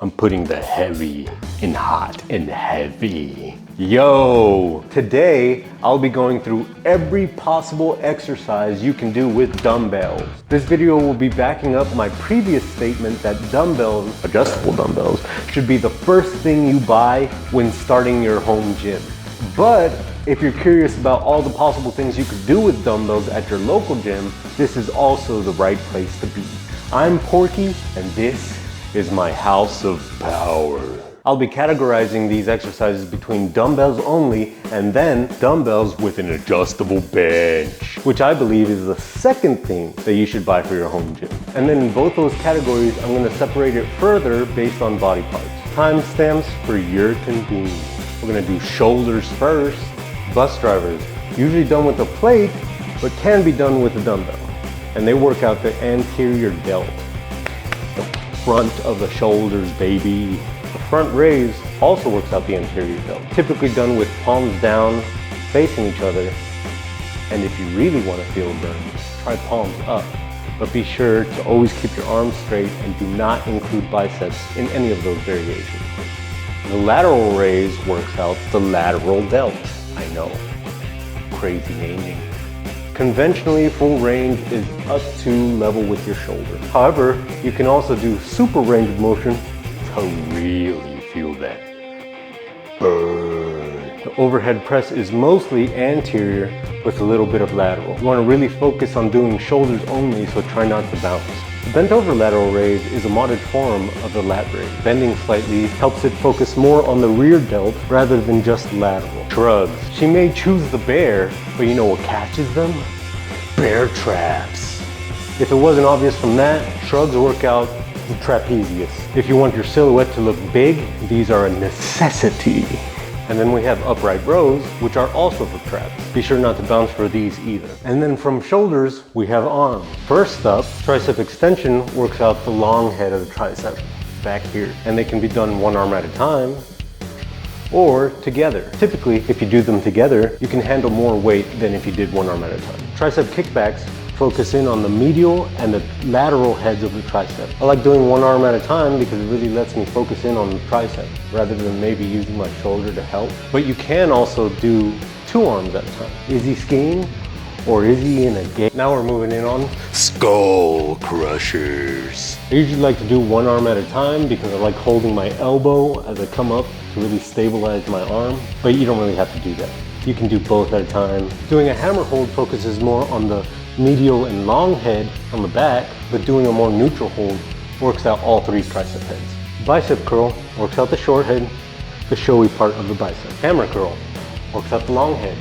I'm putting the heavy in hot and heavy. Yo, today I'll be going through every possible exercise you can do with dumbbells. This video will be backing up my previous statement that dumbbells, adjustable dumbbells, should be the first thing you buy when starting your home gym. But if you're curious about all the possible things you could do with dumbbells at your local gym, this is also the right place to be. I'm Porky, and this is my house of power. I'll be categorizing these exercises between dumbbells only and then dumbbells with an adjustable bench, which I believe is the second thing that you should buy for your home gym. And then in both those categories, I'm gonna separate it further based on body parts. Timestamps for your convenience. We're gonna do shoulders first. Bus drivers, usually done with a plate, but can be done with a dumbbell. And they work out the anterior delt. The front of the shoulders, baby. The front raise also works out the anterior delt, typically done with palms down, facing each other. And if you really want to feel a burn, try palms up. But be sure to always keep your arms straight and do not include biceps in any of those variations. The lateral raise works out the lateral delt. I know, crazy naming. Conventionally, full range is up to level with your shoulder. However, you can also do super range of motion to really feel that burn. The overhead press is mostly anterior with a little bit of lateral. You want to really focus on doing shoulders only, so try not to bounce. The bent over lateral raise is a modded form of the lat raise. Bending slightly helps it focus more on the rear delt rather than just lateral. Shrugs. She may choose the bear, but you know what catches them? Bear traps. If it wasn't obvious from that, shrugs work out the trapezius. If you want your silhouette to look big, these are a necessity. And then we have upright rows, which are also for traps. Be sure not to bounce for these either. And then from shoulders, we have arms. First up, tricep extension works out the long head of the tricep, back here. And they can be done one arm at a time, or together. Typically, if you do them together, you can handle more weight than if you did one arm at a time. Tricep kickbacks focus in on the medial and the lateral heads of the tricep. I like doing one arm at a time because it really lets me focus in on the tricep rather than maybe using my shoulder to help. But you can also do two arms at a time. Is he skiing or is he in a game? Now we're moving in on skull crushers. I usually like to do one arm at a time because I like holding my elbow as I come up to really stabilize my arm, but you don't really have to do that. You can do both at a time. Doing a hammer hold focuses more on the medial and long head on the back, but doing a more neutral hold works out all three tricep heads. Bicep curl works out the short head, the showy part of the bicep. Hammer curl works out the long head,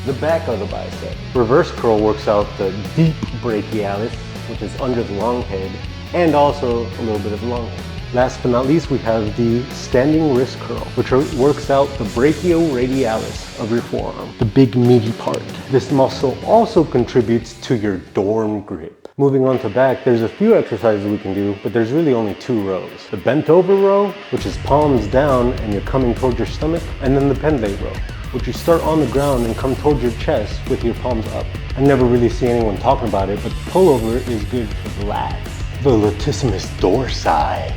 the back of the bicep. Reverse curl works out the deep brachialis, which is under the long head, and also a little bit of the long head. Last but not least, we have the standing wrist curl, which works out the brachioradialis of your forearm, the big meaty part. This muscle also contributes to your dorm grip. Moving on to back, there's a few exercises we can do, but there's really only two rows. The bent over row, which is palms down and you're coming towards your stomach, and then the pendlay row, which you start on the ground and come towards your chest with your palms up. I never really see anyone talking about it, but pullover is good for the lats. The latissimus dorsi.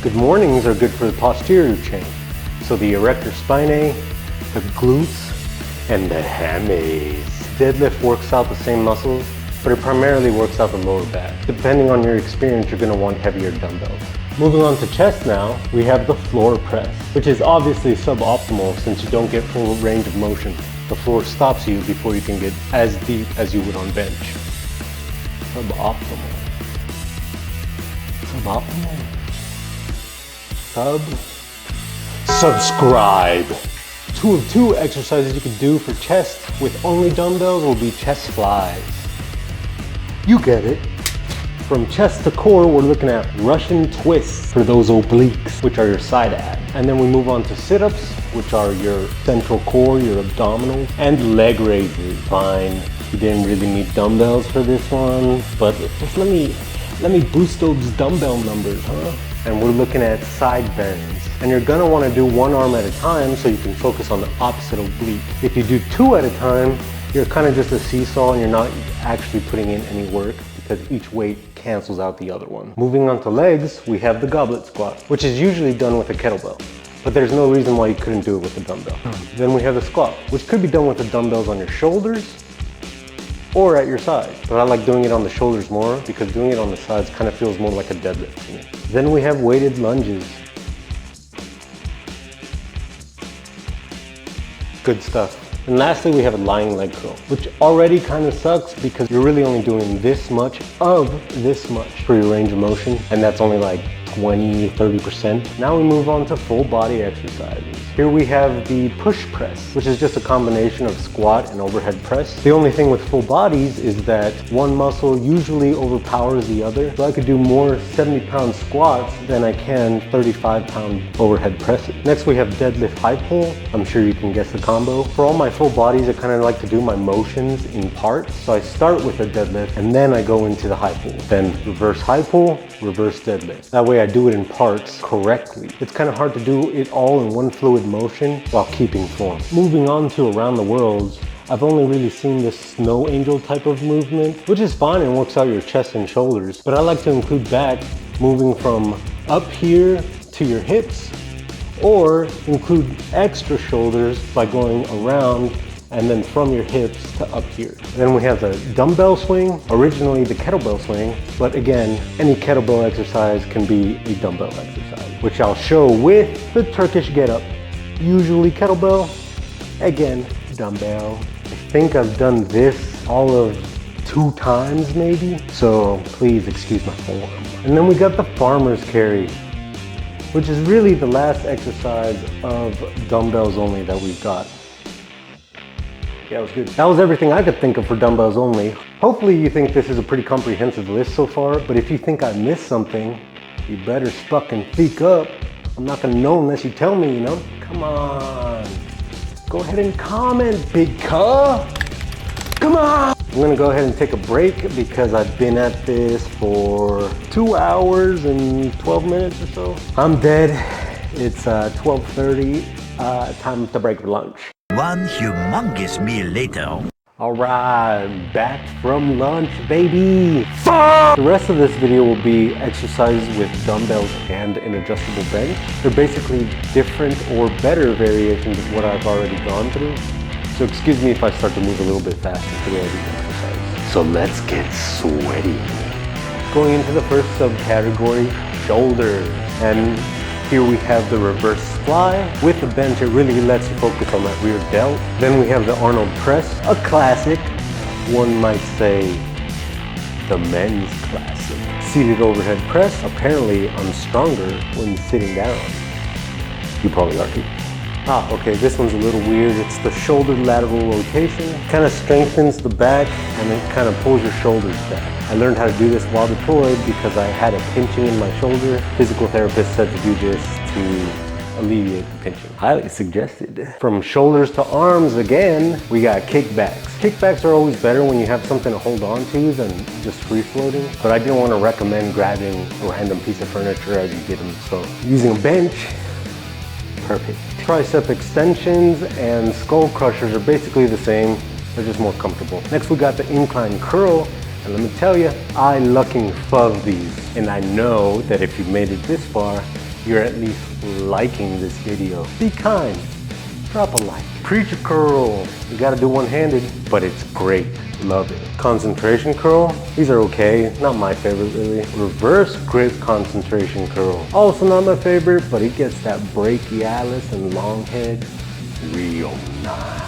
Good mornings are good for the posterior chain. So the erector spinae, the glutes, and the hammies. Deadlift works out the same muscles, but it primarily works out the lower back. Depending on your experience, you're gonna want heavier dumbbells. Moving on to chest now, we have the floor press, which is obviously suboptimal since you don't get full range of motion. The floor stops you before you can get as deep as you would on bench. Suboptimal. Suboptimal? Subscribe. Two of two exercises you can do for chest with only dumbbells will be chest flies. You get it. From chest to core, we're looking at Russian twists for those obliques, which are your side abs. And then we move on to sit-ups, which are your central core, your abdominals, and leg raises. Fine, you didn't really need dumbbells for this one, but just let me boost those dumbbell numbers, huh? And we're looking at side bends. And you're gonna wanna do one arm at a time so you can focus on the opposite oblique. If you do two at a time, you're kind of just a seesaw and you're not actually putting in any work because each weight cancels out the other one. Moving on to legs, we have the goblet squat, which is usually done with a kettlebell, but there's no reason why you couldn't do it with a dumbbell. Then we have the squat, which could be done with the dumbbells on your shoulders or at your side. But I like doing it on the shoulders more because doing it on the sides kind of feels more like a deadlift to me. Then we have weighted lunges. Good stuff. And lastly, we have a lying leg curl, which already kind of sucks because you're really only doing this much of this much for your range of motion, and that's only like 20-30%. Now we move on to full body exercises. Here we have the push press, which is just a combination of squat and overhead press. The only thing with full bodies is that one muscle usually overpowers the other. So I could do more 70-pound squats than I can 35-pound overhead presses. Next we have deadlift high pull. I'm sure you can guess the combo. For all my full bodies, I kind of like to do my motions in parts. So I start with a deadlift and then I go into the high pull. Then reverse high pull, reverse deadlift. That way I do it in parts correctly. It's kind of hard to do it all in one fluid motion while keeping form. Moving on to around the worlds, I've only really seen this snow angel type of movement, which is fine and works out your chest and shoulders, but I like to include back, moving from up here to your hips, or include extra shoulders by going around and then from your hips to up here. Then we have the dumbbell swing, originally the kettlebell swing, but again, any kettlebell exercise can be a dumbbell exercise, which I'll show with the Turkish getup. Usually kettlebell, again, dumbbell. I think I've done this all of 2 times maybe, so please excuse my form. And then we got the farmer's carry, which is really the last exercise of dumbbells only that we've got. Yeah, it was good. That was everything I could think of for dumbbells only. Hopefully you think this is a pretty comprehensive list so far, but if you think I missed something, you better fucking speak up. I'm not gonna know unless you tell me, you know? Come on. Go ahead and comment, big cuh. Come on. I'm gonna go ahead and take a break because I've been at this for 2 hours and 12 minutes or so. I'm dead. It's 12:30, time to break for lunch. One humongous meal later. All right, back from lunch, baby. Fuck! The rest of this video will be exercises with dumbbells and an adjustable bench. They're basically different or better variations of what I've already gone through. So excuse me if I start to move a little bit faster through every exercise. So let's get sweaty. Going into the first subcategory, shoulders. And here we have the reverse fly. With the bench, it really lets you focus on that rear delt. Then we have the Arnold press, a classic. One might say the men's classic. Seated overhead press. Apparently, I'm stronger when sitting down. You probably are too. Ah, okay, this one's a little weird. It's the shoulder lateral rotation. Kind of strengthens the back and it kind of pulls your shoulders back. I learned how to do this while deployed because I had a pinching in my shoulder. Physical therapist said to do this to alleviate the pinching. Highly suggested. From shoulders to arms again, we got kickbacks. Kickbacks are always better when you have something to hold on to than just free floating, but I didn't want to recommend grabbing a random piece of furniture as you get them, so using a bench, perfect. Tricep extensions and skull crushers are basically the same, they're just more comfortable. Next we got the incline curl, and let me tell you, I lucking love these. And I know that if you've made it this far, you're at least liking this video. Be kind, drop a like. Preacher curl, you gotta do one-handed, but it's great, love it. Concentration curl, these are okay, not my favorite really. Reverse grip concentration curl, also not my favorite, but it gets that brachialis and long head real nice.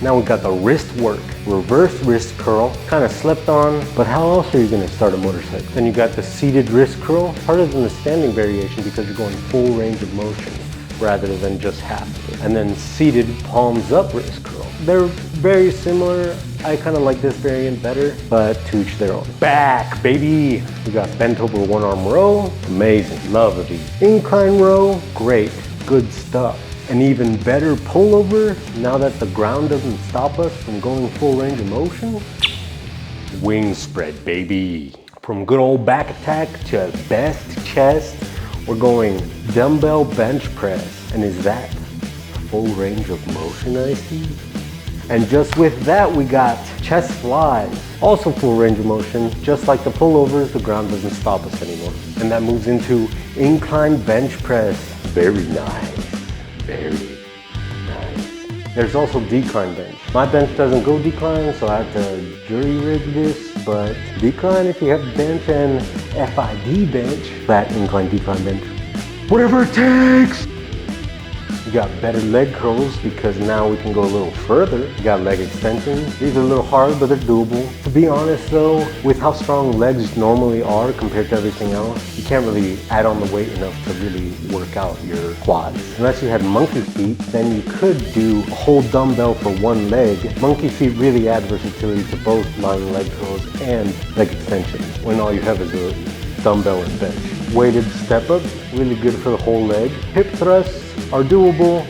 Now we got the wrist work, reverse wrist curl, kind of slept on, but how else are you gonna start a motorcycle? Then you got the seated wrist curl, harder than the standing variation because you're going full range of motion rather than just half of it. And then seated palms up wrist curl. They're very similar. I kind of like this variant better, but to each their own. Back, baby. We got bent over one arm row, amazing, love these. Incline row, great, good stuff. An even better pullover, now that the ground doesn't stop us from going full range of motion. Wing spread, baby. From good old back attack to best chest, we're going dumbbell bench press. And is that full range of motion I see? And just with that, we got chest flies. Also full range of motion. Just like the pullovers, the ground doesn't stop us anymore. And that moves into incline bench press. Very nice. Very nice. There's also decline bench. My bench doesn't go decline, so I have to jury rig this, but decline if you have bench, and FID bench, flat incline decline bench. Whatever it takes! You got better leg curls because now we can go a little further. You got leg extensions. These are a little hard, but they're doable. To be honest though, with how strong legs normally are compared to everything else, you can't really add on the weight enough to really work out your quads. Unless you had monkey feet, then you could do a whole dumbbell for one leg. Monkey feet really add versatility to both lying leg curls and leg extensions, when all you have is a dumbbell and bench. Weighted step-ups, really good for the whole leg. Hip thrusts are doable,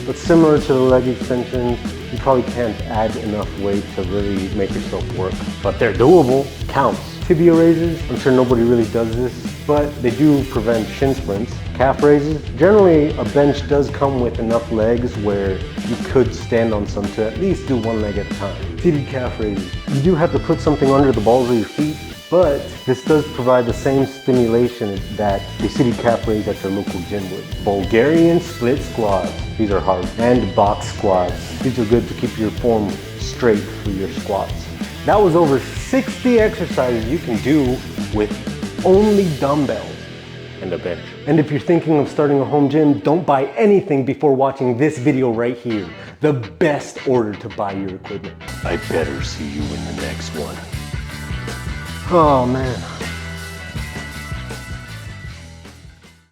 but similar to the leg extensions, you probably can't add enough weight to really make yourself work. But they're doable, counts. Tibia raises, I'm sure nobody really does this, but they do prevent shin splints. Calf raises, generally a bench does come with enough legs where you could stand on some to at least do one leg at a time. Seated calf raises, you do have to put something under the balls of your feet, but this does provide the same stimulation that the seated calf raise at your local gym would. Bulgarian split squats. These are hard. And box squats. These are good to keep your form straight for your squats. That was over 60 exercises you can do with only dumbbells and a bench. And if you're thinking of starting a home gym, don't buy anything before watching this video right here. The best order to buy your equipment. I better see you in the next one. Oh man.